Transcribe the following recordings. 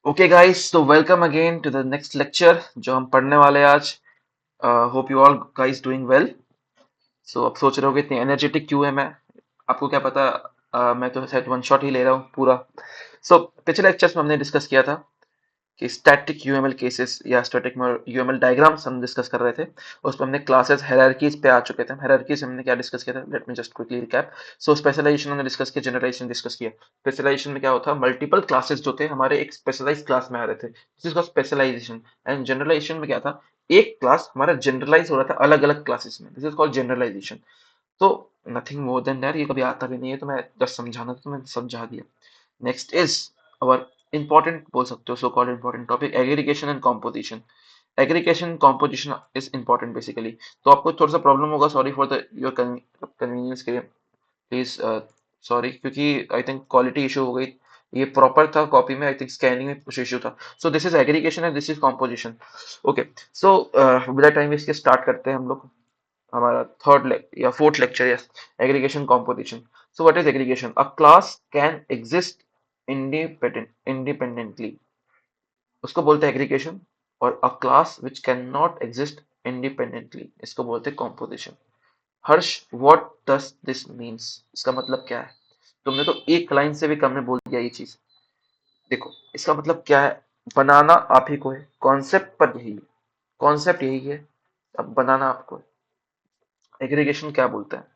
Okay guys, तो welcome again to the next lecture जो हम पढ़ने वाले हैं आज। Hope you all guys doing well. So अब सोच रहे हो कि इतनी एनर्जेटिक क्यों है मैं। आपको क्या पता, मैं तो शायद वन शॉट ही ले रहा हूँ पूरा। सो पिछले लेक्चर्स में हमने डिस्कस किया था कि स्टैटिक यूएमएल केसेस या स्टैटिक यूएमएल डायग्राम्स हम डिस्कस कर रहे थे। उस पर हमने क्लासेस हायरार्कीज पे आ चुके थे। हायरार्कीज हमने क्या डिस्कस किया था, let me just quickly recap. So specialization हमने डिस्कस किया, जनरलाइजेशन डिस्कस किया। स्पेशलाइजेशन में क्या होता है, मल्टीपल क्लासेस जो थे हमारे एक स्पेशलाइज क्लास में आ रहे थे, this is called specialisation. And generalisation में क्या था, एक क्लास हमारा जनरलाइज हो रहा था अलग अलग क्लासेस में, दिस इज कॉल्ड जनरलाइजेशन। तो नथिंग मोर देन दैट, ये कभी आता भी नहीं है, तो मैं जस्ट समझाना था तो मैंने समझा दिया। नेक्स्ट इज अवर इंपॉर्टेंट बोल सकते हो, so called important topic, aggregation and composition. Aggregation composition is important basically. तो आपको थोड़ा सा प्रॉब्लम होगा, sorry for the your convenience के लिए, प्लीज सॉरी, क्योंकि आई थिंक क्वालिटी इशू हो गई। ये प्रॉपर था कॉपी में, आई थिंक स्कैनिंग में कुछ इशू था। So this is aggregation and this is composition. Okay, so with time इसके स्टार्ट करते हैं हम लोग हमारा थर्ड या fourth lecture, yes, aggregation composition. So what is aggregation? A class can exist independently, उसको बोलते हैं एग्रीगेशन। और अ class which can not exist independently, इसको बोलते हैं composition. Harsh, what does this means? इसका मतलब क्या है? तुमने तो एक लाइन से भी कम में बोल दिया ये चीज। देखो इसका मतलब क्या है, बनाना आप ही को है, कॉन्सेप्ट पर यही है, कॉन्सेप्ट यही है, अब बनाना आपको है। एग्रीगेशन क्या बोलता है,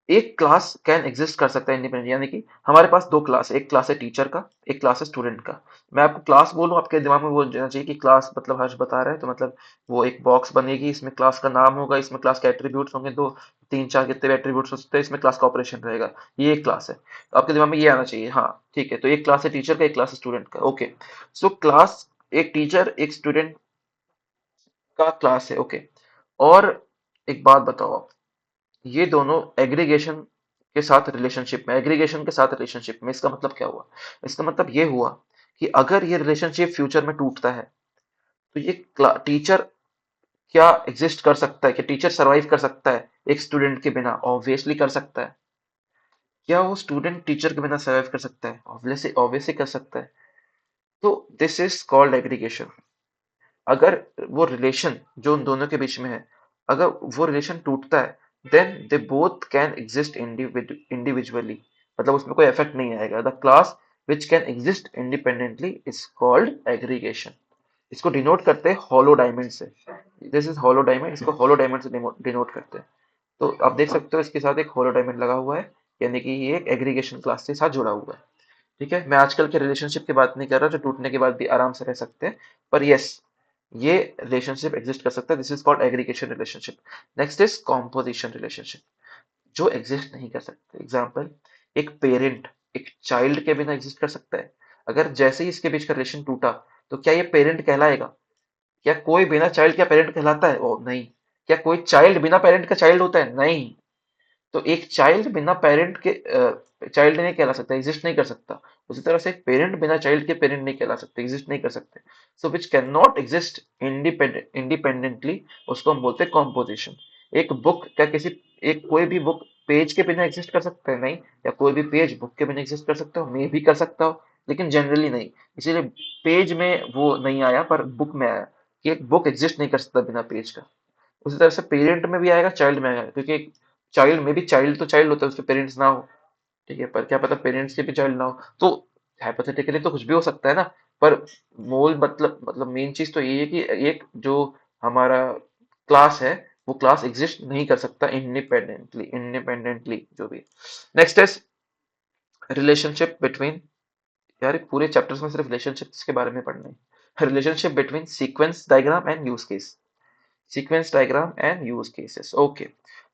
एक क्लास कैन एग्जिस्ट कर सकता है इंडिपेंडेंट, यानी कि हमारे पास दो क्लास है, एक क्लास है टीचर का, एक क्लास है स्टूडेंट का। मैं आपको क्लास बोलूं, आपके दिमाग में वो जाना चाहिए कि क्लास मतलब हर्ष बता रहा है, तो मतलब वो एक बॉक्स बनेगी, इसमें क्लास का नाम होगा, इसमें क्लास के एट्रीब्यूट्स होंगे, दो तीन चार कितने भी एट्रीब्यूट्स हो सकते हैं, इसमें क्लास का ऑपरेशन रहेगा। ये एक क्लास है, तो आपके दिमाग में ये आना चाहिए। हाँ ठीक है, तो एक क्लास है टीचर का, एक क्लास है स्टूडेंट का। ओके, सो क्लास, एक टीचर एक स्टूडेंट का क्लास है। ओके, और एक बात बताओ आप, ये दोनों एग्रीगेशन के साथ रिलेशनशिप में, एग्रीगेशन के साथ रिलेशनशिप में, इसका मतलब क्या हुआ? इसका मतलब ये हुआ कि अगर ये रिलेशनशिप फ्यूचर में टूटता है, तो ये टीचर क्या एग्जिस्ट कर सकता है, कि टीचर सरवाइव कर सकता है एक स्टूडेंट के बिना? ऑब्वियसली कर सकता है। क्या वो स्टूडेंट टीचर के बिना सरवाइव कर सकता है? ऑब्वियसली ऑब्वियसली कर सकता है। तो दिस इज कॉल्ड एग्रीगेशन। अगर वो रिलेशन जो उन दोनों के बीच में है, अगर वो रिलेशन टूटता है, then they both can exist individually, मतलब उसमें कोई इफेक्ट नहीं आएगा। The class which can exist independently is called aggregation. इसको डिनोट करते हैं हॉलो डायमंड से, दिस इज हॉलो डायमंड, इसको हॉलो डायमंड से डिनोट करते हैं। तो आप देख सकते हो इसके साथ एक हॉलो डायमंड लगा हुआ है, यानी कि ये एक एग्रीगेशन क्लास के साथ जुड़ा हुआ है। ठीक है, मैं आजकल के रिलेशनशिप की बात नहीं कर रहा जो टूटने के बाद भी आराम से रह सकते हैं, पर यस, ये रिलेशनशिप एग्जिस्ट कर सकता है, this is called aggregation relationship. Next is composition relationship, जो एग्जिस्ट नहीं कर सकते। एग्जाम्पल, एक पेरेंट एक चाइल्ड के बिना एग्जिस्ट कर सकता है? अगर जैसे ही इसके बीच का रिलेशन टूटा, तो क्या ये पेरेंट कहलाएगा? क्या कोई बिना चाइल्ड का पेरेंट कहलाता है? ओ नहीं। क्या कोई चाइल्ड बिना पेरेंट का चाइल्ड होता है? नहीं। तो एक चाइल्ड बिना पेरेंट के चाइल्ड नहीं कहला सकता, एग्जिस्ट नहीं कर सकता। उसी तरह से एक पेरेंट बिना चाइल्ड के पेरेंट नहीं कहला सकते, एग्जिस्ट नहीं कर सकते। So which can not exist independently, उसको हम बोलते हैं कॉम्पोजिशन। एक बुक क्या किसी, एक कोई भी बुक पेज के बिना एग्जिस्ट कर सकता है? नहीं। या कोई भी पेज बुक के बिना एग्जिस्ट कर सकता हो? मे भी कर सकता हो, लेकिन जनरली नहीं। इसीलिए पेज में वो नहीं आया, पर बुक में आया कि एक बुक एग्जिस्ट नहीं कर सकता बिना पेज का। उसी तरह से पेरेंट में भी आएगा, चाइल्ड में आएगा, क्योंकि चाइल्ड में भी, चाइल्ड तो चाइल्ड होता है, उसके पेरेंट्स ना हो। ठीक है, पर क्या पता पेरेंट्स के भी चाइल्ड ना हो, तो हाइपोथेटिकली तो कुछ भी हो सकता है ना। पर मूल मतलब मेन चीज तो यही है कि एक जो हमारा क्लास है, वो क्लास एग्जिस्ट नहीं कर सकता इंडिपेंडेंटली जो भी। नेक्स्ट इज रिलेशनशिप बिटवीन, यार ये पूरे चैप्टर्स में सिर्फ रिलेशनशिप्स के बारे में पढ़ना है। Relationship between sequence diagram and use case, sequence diagram and use cases. Okay,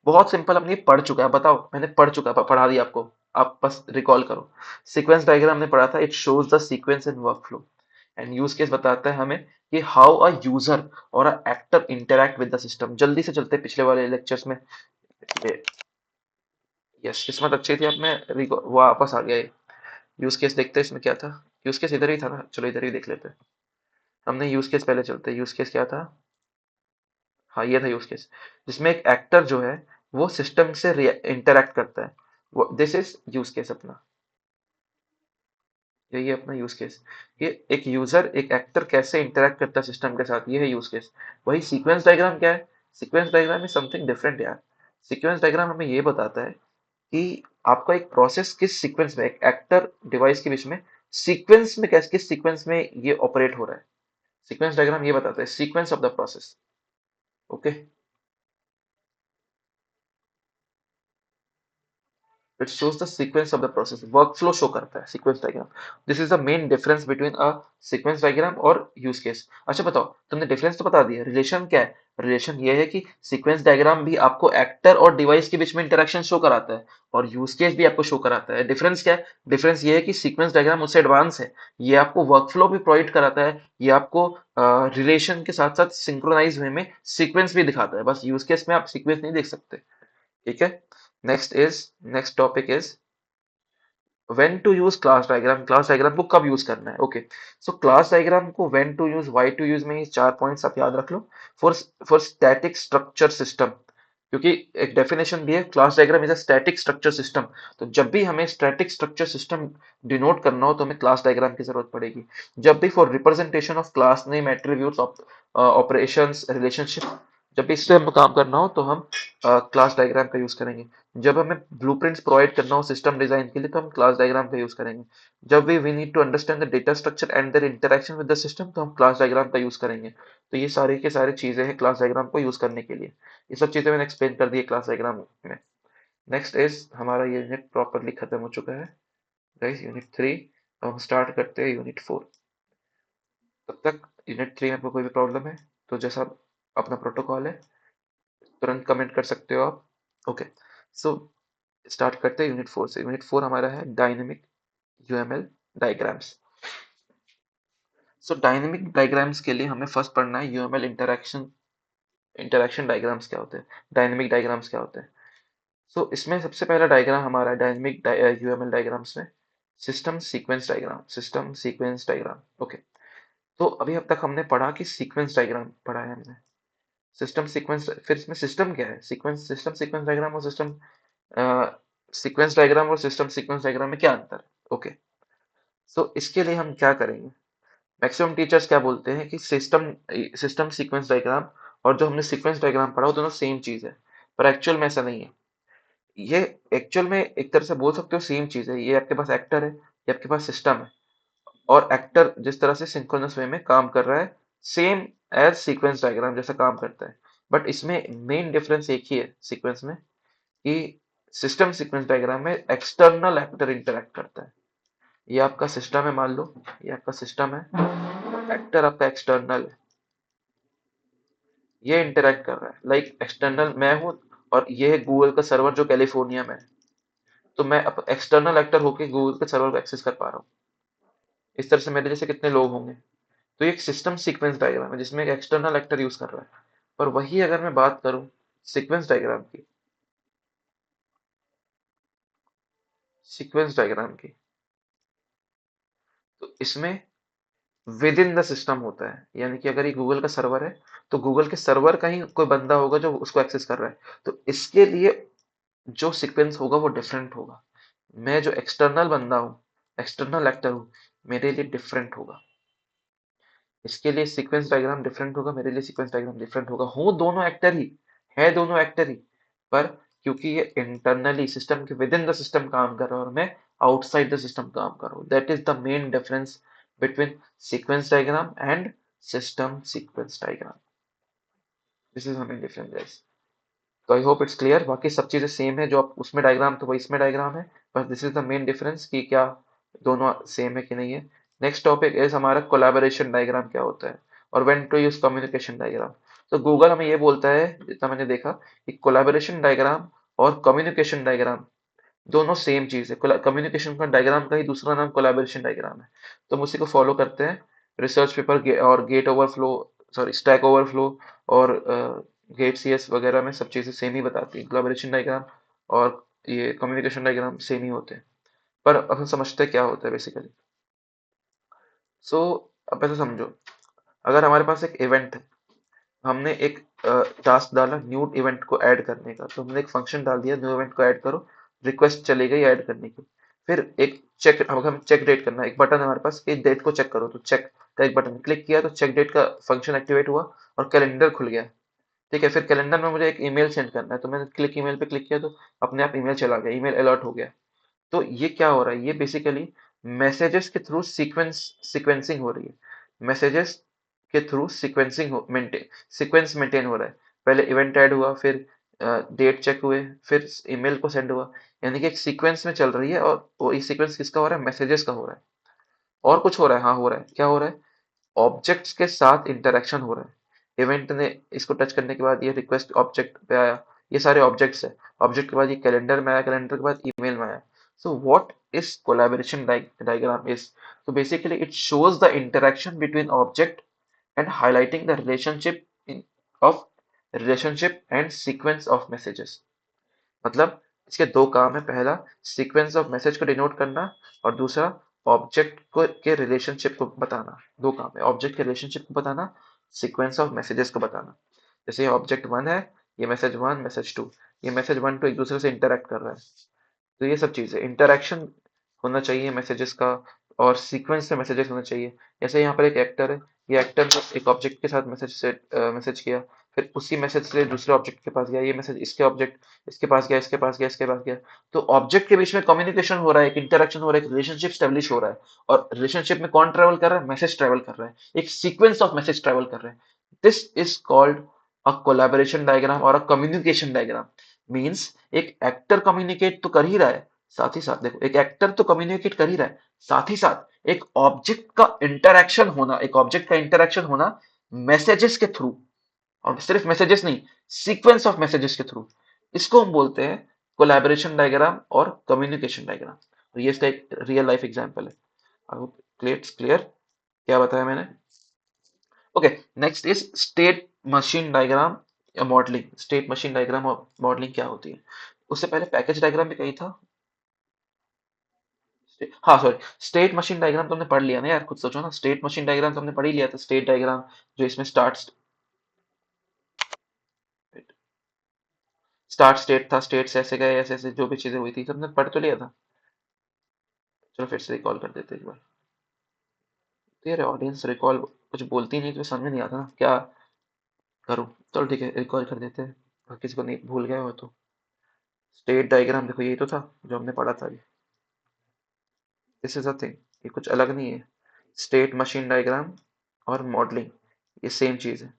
बहुत सिंपल, हमने ये पढ़ चुका है, बताओ मैंने पढ़ चुका, पढ़ा दिया आपको, आप बस रिकॉल करो। सीक्वेंस डायग्राम हमने पढ़ा था, it shows the sequence in workflow. And use case बताता है हमें कि हाउ अ यूजर और a actor interact with the system. जल्दी से चलते हैं पिछले वाले लेक्चर्स में। यस, किस्मत अच्छी थी, अब मैं वापस आ गया। यूज केस देखते हैं इसमें क्या था। यूज केस इधर ही था ना, चलो इधर ही देख लेते हैं। हमने यूज केस पहले चलते हैं, यूज केस क्या था? हाँ ये था यूज केस, जिसमें एक एक्टर जो है वो सिस्टम से इंटरैक्ट करता है, वो दिस इज यूज केस अपना। यही है अपना यूज केस। ये एक यूजर एक एक्टर कैसे इंटरेक्ट करता है सिस्टम के साथ, ये है यूज केस। वही सीक्वेंस डायग्राम क्या है? Sequence diagram is something different यार। सीक्वेंस डायग्राम हमें ये बताता है कि आपका एक प्रोसेस किस सीक्वेंस में, एक एक्टर डिवाइस के बीच में सीक्वेंस में कैसे, किस सीक्वेंस में ये ऑपरेट हो रहा है। सीक्वेंस डायग्राम ये बताता है sequence of the process. Okay, it shows the sequence of the process, workflow show करता है sequence diagram. This is the main difference between a sequence diagram और यूज केस। अच्छा बताओ, तुमने डिफरेंस तो बता दिया, रिलेशन क्या है? रिलेशन ये है कि सीक्वेंस डायग्राम भी आपको एक्टर और डिवाइस के बीच में इंटरेक्शन शो कराता है और यूज केस भी आपको शो कराता है। डिफरेंस क्या है? डिफरेंस ये है कि सीक्वेंस डायग्राम उससे एडवांस है, ये आपको वर्कफ्लो भी प्रोवाइड कराता है, ये आपको रिलेशन के साथ साथ सिंक्रोनाइज वे में सीक्वेंस भी दिखाता है। बस यूज केस में आप सीक्वेंस नहीं देख सकते। ठीक है। Next topic is when to use class diagram. Class diagram को कब यूज करना है? ओके, सो क्लास डायग्राम को when to use, why to use में ये चार पॉइंट्स आप याद रख लो। For for static structure system, क्योंकि एक डेफिनेशन भी है, class diagram is a static structure system. तो जब भी हमें स्टैटिक स्ट्रक्चर सिस्टम डिनोट करना हो तो हमें क्लास डायग्राम की जरूरत पड़ेगी। जब भी for representation of class name, attributes, operations, relationship, जब भी इससे हमें काम करना हो तो हम क्लास डायग्राम का यूज करेंगे। जब हमें ब्लूप्रिंट्स प्रोवाइड करना हो सिस्टम डिजाइन के लिए तो हम क्लास डायग्राम का यूज करेंगे। जब भी we need to understand the data structure and their interaction with the system तो हम क्लास डायग्राम का यूज करेंगे। तो ये सारी के सारी चीजें हैं क्लास डायग्राम को यूज करने के लिए। ये सब चीजें मैंने एक्सप्लेन कर दी है क्लास डायग्राम में। नेक्स्ट इज हमारा ये यूनिट प्रॉपरली खत्म हो चुका है गाइस, यूनिट 3। अब हम स्टार्ट करते हैं यूनिट 4। तब तक यूनिट 3 में आपको कोई भी प्रॉब्लम है तो जैसा अपना प्रोटोकॉल है तुरंत कमेंट कर सकते हो आप। ओके, सो स्टार्ट करते हैं यूनिट 4 से। यूनिट 4 हमारा है डायनेमिक यूएमएल डायग्राम्स। सो डायनेमिक डायग्राम्स के लिए हमें फर्स्ट पढ़ना है यूएमएल इंटरैक्शन। इंटरैक्शन डायग्राम्स क्या होते हैं, डायनेमिक डायग्राम्स क्या होते हैं। सो इसमें सबसे पहला डायग्राम हमारा डायनेमिक यूएमएल डायग्राम्स में system sequence diagram. System sequence diagram, okay. तो अभी अब तक हमने पढ़ा कि सीक्वेंस डायग्राम पढ़ा है हमने, सिस्टम सीक्वेंस। फिर इसमें सिस्टम क्या है, सीक्वेंस, सिस्टम सीक्वेंस डायग्राम और सिस्टम सीक्वेंस डायग्राम और सिस्टम सीक्वेंस डायग्राम में क्या अंतर है। ओके, सो इसके लिए हम क्या करेंगे, मैक्सिमम टीचर्स क्या बोलते हैं कि सिस्टम सिस्टम सीक्वेंस डायग्राम और जो हमने सीक्वेंस डायग्राम पढ़ा वो दोनों सेम चीज है, पर एक्चुअल में ऐसा नहीं है। ये एक्चुअल में एक तरह से बोल सकते हो सेम चीज है। ये आपके पास एक्टर है, ये आपके पास सिस्टम है, और एक्टर जिस तरह से सिंक्रोनस वे में काम कर रहा है सेम एज सीक्वेंस डायग्राम जैसा काम करता है। बट इसमें मेन डिफरेंस एक ही है सीक्वेंस में कि सिस्टम सीक्वेंस डायग्राम में एक्सटर्नल एक्टर इंटरेक्ट करता है। ये आपका सिस्टम है, मान लो ये आपका सिस्टम है, एक्टर आपका एक्सटर्नल है, ये इंटरेक्ट कर रहा है। लाइक एक्सटर्नल मैं हूँ और ये है गूगल का सर्वर जो कैलिफोर्निया में है, तो मैं अब एक्सटर्नल एक्टर होके गूगल के सर्वर को एक्सेस कर पा रहा हूँ। इस तरह से मेरे जैसे कितने लोग होंगे। तो ये एक सिस्टम सीक्वेंस डायग्राम है जिसमें एक एक्सटर्नल एक्टर यूज कर रहा है। पर वही अगर मैं बात करूं सीक्वेंस डायग्राम की, सीक्वेंस डायग्राम की, तो इसमें विद इन द सिस्टम होता है। यानी कि अगर ये गूगल का सर्वर है तो गूगल के सर्वर का ही कोई बंदा होगा जो उसको एक्सेस कर रहा है, तो इसके लिए जो सीक्वेंस होगा वो डिफरेंट होगा। मैं जो एक्सटर्नल बंदा हूँ, एक्सटर्नल एक्टर हूँ, मेरे लिए डिफरेंट होगा। इसके लिए सीक्वेंस डायग्राम डिफरेंट होगा, मेरे लिए सीक्वेंस डायग्राम डिफरेंट होगा। हूँ दोनों एक्टर ही, है दोनों एक्टर ही, पर क्योंकि ये इंटरनली सिस्टम के विद इन द सिस्टम काम कर रहा है और मैं आउटसाइड द सिस्टम काम कर रहा हूँ, that is the main difference between sequence diagram and system sequence diagram. This is main difference guys. तो आई होप इट्स क्लियर। बाकी सब चीजें सेम है, जो आप उसमें डायग्राम तो वही इसमें डायग्राम है, बस this is the main difference कि क्या दोनों सेम है कि नहीं है। नेक्स्ट टॉपिक इज हमारा कोलैबोरेशन डायग्राम क्या होता है और when to use communication diagram. तो गूगल हमें ये बोलता है, जितना मैंने देखा, कि कोलैबोरेशन डायग्राम और कम्युनिकेशन डायग्राम दोनों सेम चीज है। कम्युनिकेशन का डायग्राम का ही दूसरा नाम कोलैबोरेशन डायग्राम है। तो हम उसी को फॉलो करते हैं। रिसर्च पेपर और GATE overflow, sorry stack overflow और गेट सीएस वगैरह में सब चीजें सेम ही बताती है। कोलैबोरेशन डायग्राम और ये कम्युनिकेशन डायग्राम सेम ही होते हैं। पर अब हम समझते हैं क्या होता है बेसिकली। सो अब ऐसा समझो, अगर हमारे पास एक इवेंट है, हमने एक टास्क डाला न्यू इवेंट को ऐड करने का, तो हमने एक फंक्शन डाल दिया न्यू इवेंट को ऐड करो, रिक्वेस्ट चली गई ऐड करने की। फिर एक चेक, अब हम चेक डेट करना है, एक बटन है हमारे पास कि डेट को चेक करो, तो चेक का एक बटन क्लिक किया तो चेक डेट का फंक्शन एक्टिवेट हुआ और कैलेंडर खुल गया। ठीक है, फिर कैलेंडर में मुझे एक ईमेल सेंड करना है, तो मैंने क्लिक ईमेल पे क्लिक किया तो अपने आप ईमेल चला गया, ईमेल अलर्ट हो गया। तो ये क्या हो रहा है, ये बेसिकली मैसेजेस के थ्रू सीक्वेंसिंग हो रही है। मैसेजेस के थ्रू सीक्वेंस मेंटेन हो रहा है। पहले इवेंट ऐड हुआ, फिर डेट चेक हुए, फिर ईमेल को सेंड हुआ, यानी कि एक सीक्वेंस में चल रही है। और वो ये सीक्वेंस किसका हो रहा है, मैसेजेस का हो रहा है। और कुछ हो रहा है, हाँ हो रहा है, क्या हो रहा है, ऑब्जेक्ट्स के साथ इंटरेक्शन हो रहा है। इवेंट ने इसको टच करने के बाद ये रिक्वेस्ट ऑब्जेक्ट पे आया, ये सारे ऑब्जेक्ट्स है। ऑब्जेक्ट के बाद ये कैलेंडर में आया, कैलेंडर के बाद ईमेल में आया। So what is collaboration diagram is, so basically it shows the interaction between object and highlighting the of relationship and sequence of messages। मतलब इसके दो काम है, पहला सीक्वेंस ऑफ मैसेज को डिनोट करना और दूसरा ऑब्जेक्ट को के रिलेशनशिप को बताना। दो काम है, ऑब्जेक्ट के रिलेशनशिप को बताना, सीक्वेंस ऑफ मैसेजेस को बताना। जैसे ऑब्जेक्ट वन है, ये मैसेज वन मैसेज टू, ये मैसेज वन टू एक दूसरे से इंटरेक्ट कर रहा है। तो ये सब चीज़ें इंटरेक्शन होना चाहिए मैसेजेस का, और सीक्वेंस से मैसेजेस होना चाहिए। जैसे यहाँ पर एक एक्टर है, ये एक्टर एक ऑब्जेक्ट के साथ मैसेज किया, फिर उसी मैसेज से दूसरे ऑब्जेक्ट के पास गया, ये मैसेज इसके ऑब्जेक्ट इसके पास गया, इसके पास गया, इसके पास गया। तो ऑब्जेक्ट के बीच में कम्युनिकेशन हो रहा है, एक इंटरेक्शन हो रहा है, एक रिलेशनशिप स्टेब्लिश हो रहा है। और रिलेशनशिप में कौन ट्रेवल कर रहा है, मैसेज ट्रेवल कर रहा है, एक सीक्वेंस ऑफ मैसेज ट्रेवल कर रहे हैं। This is called a collaboration diagram और अ कम्युनिकेशन डायग्राम। मीन्स एक एक्टर कम्युनिकेट तो कर ही रहा है, साथ ही साथ देखो एक एक्टर तो कम्युनिकेट कर ही रहा है, साथ ही साथ एक ऑब्जेक्ट का इंटरेक्शन होना मैसेजेस के थ्रू, और सिर्फ मैसेजेस नहीं, सीक्वेंस ऑफ मैसेजेस के थ्रू। इसको हम बोलते हैं कोलैबोरेशन डायग्राम और कम्युनिकेशन डायग्राम। तो ये इसका एक रियल लाइफ एग्जांपल है। आई होप क्लियर, क्या बताया मैंने। Okay, next is state machine diagram या मॉडलिंग। स्टेट मशीन डायग्राम और मॉडलिंग क्या होती है, उससे पहले पैकेज डायग्राम भी कही था। हाँ सॉरी, स्टेट मशीन डायग्राम तो हमने पढ़ लिया ना यार, खुद सोचो ना, स्टेट मशीन डायग्राम तो हमने पढ़ ही लिया था। स्टेट डायग्राम जो इसमें स्टार्ट स्टेट था, स्टेट से ऐसे गए, ऐसे ऐसे जो भी चीजें हुई थी सबने पढ़ तो लिया था। चलो फिर से रिकॉल कर देते हैं एक बार। तो यार ऑडियंस रिकॉल कुछ बोलती नहीं तो समझ नहीं आता ना क्या करूँ। चलो ठीक है, रिकॉल कर देते हैं, और किसी को नहीं भूल गया हो तो। स्टेट डायग्राम देखो यही तो था जो हमने पढ़ा था अभी। दिस इज अ थिंग, ये कुछ अलग नहीं है। स्टेट मशीन डायग्राम और मॉडलिंग ये सेम चीज है।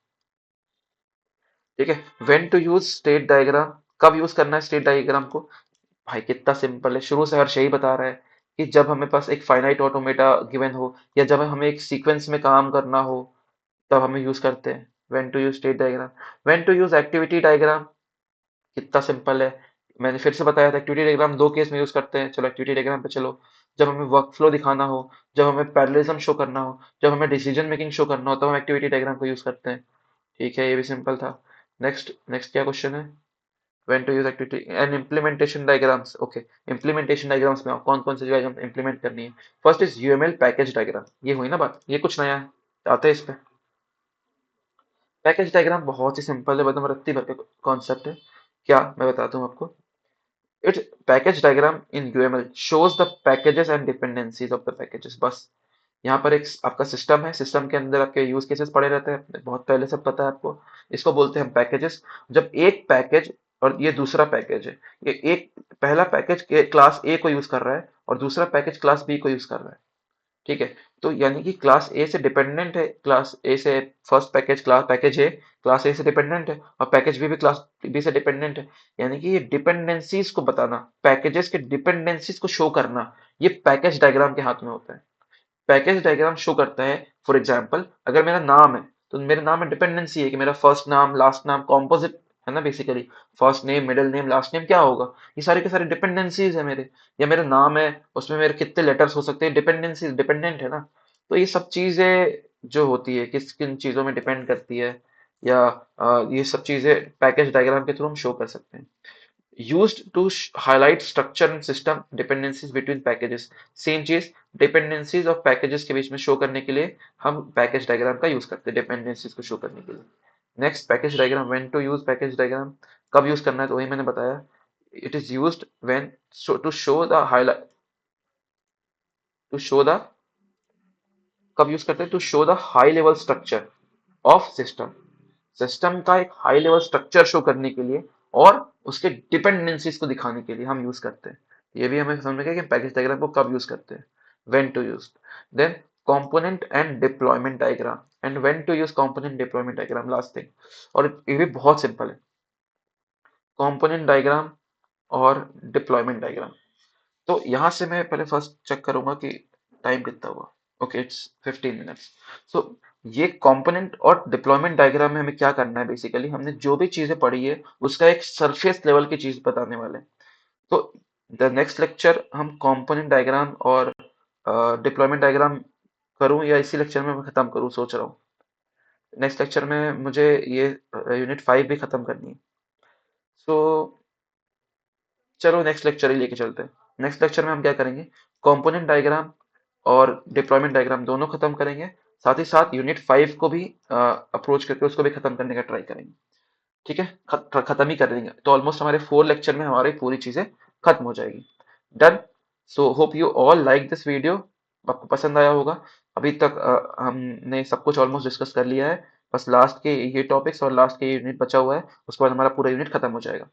ठीक है, when to use state diagram, कब यूज करना है स्टेट डायग्राम को। भाई कितना सिंपल है, शुरू से हर्ष यही बता रहा है कि जब हमें पास एक फाइनाइट ऑटोमेटा गिवन हो, या जब हमें एक सीक्वेंस में काम करना हो, तब हमें यूज करते हैं when to use state diagram. When to use activity diagram, कितना सिंपल है, मैंने फिर से बताया था एक्टिविटी डायग्राम दो केस में यूज करते हैं। चलो एक्टिविटी डायग्राम पे चलो। जब हमें वर्क फ्लो दिखाना हो, जब हमें पैरेललिज्म शो करना हो, जब हमें डिसीजन मेकिंग शो करना हो, तब हम एक्टिविटी डायग्राम को यूज करते हैं। ठीक है, ये भी सिंपल था। नेक्स्ट नेक्स्ट क्या क्वेश्चन है, when to use activity and implementation diagrams। Okay, implementation diagrams में कौन कौन सी डायग्राम इंप्लीमेंट करनी है। First is UML package diagram, ये हुई ना बात, ये कुछ नया है, आते हैं इस पे। पैकेज डायग्राम बहुत ही सिंपल है, एकदम रत्ती भर के कॉन्सेप्ट है। क्या मैं बताता हूँ आपको। It's package diagram in UML shows the packages and dependencies of the packages। बस यहाँ पर एक आपका सिस्टम है, सिस्टम के अंदर आपके यूज केसेस पड़े रहते हैं, बहुत पहले सब पता है आपको। इसको बोलते हैं पैकेजेस। जब एक पैकेज और ये दूसरा पैकेज है, ये एक पहला पैकेज के क्लास ए को यूज कर रहा है और दूसरा पैकेज क्लास बी को यूज कर रहा है। ठीक है, तो यानी कि क्लास ए से डिपेंडेंट है, क्लास ए से फर्स्ट पैकेज ए क्लास ए से डिपेंडेंट है, और पैकेज बी भी क्लास बी से डिपेंडेंट है। यानी कि ये डिपेंडेंसीज को बताना, पैकेजेस के डिपेंडेंसीज को शो करना, ये पैकेज डायग्राम के हाथ में होता है। पैकेज डायग्राम शो करता है, फॉर एग्जाम्पल अगर मेरा नाम है, तो मेरे नाम में डिपेंडेंसी है कि मेरा फर्स्ट नाम लास्ट नाम कॉम्पोजिट है ना basically. First name middle name last name क्या होगा, ये सारे के सारे डिपेंडेंसीज है मेरे। या मेरा नाम है, उसमें मेरे कितने लेटर्स हो सकते हैं, डिपेंडेंसीज डिपेंडेंट है ना। तो ये सब चीजें जो होती है किस किन चीजों में डिपेंड करती है, या ये सब चीजें पैकेज डायग्राम के थ्रू हम शो कर सकते हैं। used to highlight structure and system dependencies between packages। Same चीज डिपेंडेंसीज ऑफ पैकेजेस के बीच में शो करने के लिए हम पैकेज डायग्राम का यूज करते हैं डिपेंडेंसीज को शो करने के लिए। Next package diagram, when to use package diagram, कब यूज करना है, तो वही मैंने बताया। It is used when to show the highlight to show the, कब यूज करते हैं? To show the high level structure of system, system का एक हाई लेवल स्ट्रक्चर शो करने के लिए और उसके डिपेंडेंसीज को दिखाने के लिए हम यूज करते हैं। ये भी हमें समझ में गया कि पैकेज डायग्राम को कब यूज करते हैं, when to use. Then component and deployment diagram, and when to use component deployment diagram, last thing. और ये भी बहुत सिंपल है, कंपोनेंट डायग्राम और डिप्लॉयमेंट डायग्राम। तो यहाँ से मैं पहले फर्स्ट चेक करूंगा कि टाइम कितना हुआ। Okay, it's 15 minutes. सो ये कंपोनेंट और डिप्लॉयमेंट डायग्राम में हमें क्या करना है, बेसिकली हमने जो भी चीजें पढ़ी है उसका एक सरफेस लेवल की चीज बताने वाले हैं। तो द नेक्स्ट लेक्चर हम कंपोनेंट डायग्राम और डिप्लॉयमेंट डायग्राम करूं या इसी लेक्चर में मैं खत्म करूं, सोच रहा हूँ। नेक्स्ट लेक्चर में मुझे ये यूनिट 5 भी खत्म करनी है। सो चलो नेक्स्ट लेक्चर ही लेके चलते हैं। नेक्स्ट लेक्चर में हम क्या करेंगे, कंपोनेंट डायग्राम और डिप्लॉयमेंट डायग्राम दोनों खत्म करेंगे, साथ ही साथ यूनिट 5 को भी अप्रोच करके उसको भी खत्म करने का ट्राई करेंगे। ठीक है, खत्म ही कर देंगे तो ऑलमोस्ट हमारे 4 लेक्चर में हमारी पूरी चीजें खत्म हो जाएगी। Done. So hope you all like this video, आपको पसंद आया होगा। अभी तक हमने सब कुछ ऑलमोस्ट डिस्कस कर लिया है, बस लास्ट के ये टॉपिक्स और लास्ट के यूनिट बचा हुआ है, उसके बाद हमारा पूरा यूनिट खत्म हो जाएगा।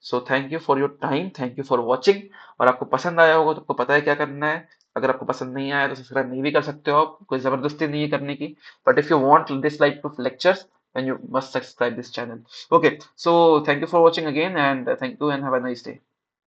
So thank you for your time, thank you for watching. और आपको पसंद आया होगा तो आपको पता है क्या करना है। अगर आपको पसंद नहीं आया तो सब्सक्राइब नहीं भी कर सकते हो, आप कोई जबरदस्ती नहीं है करने की। But if you want this like of lectures then you must subscribe this channel. Okay, so thank you for watching again, and thank you and have a nice day.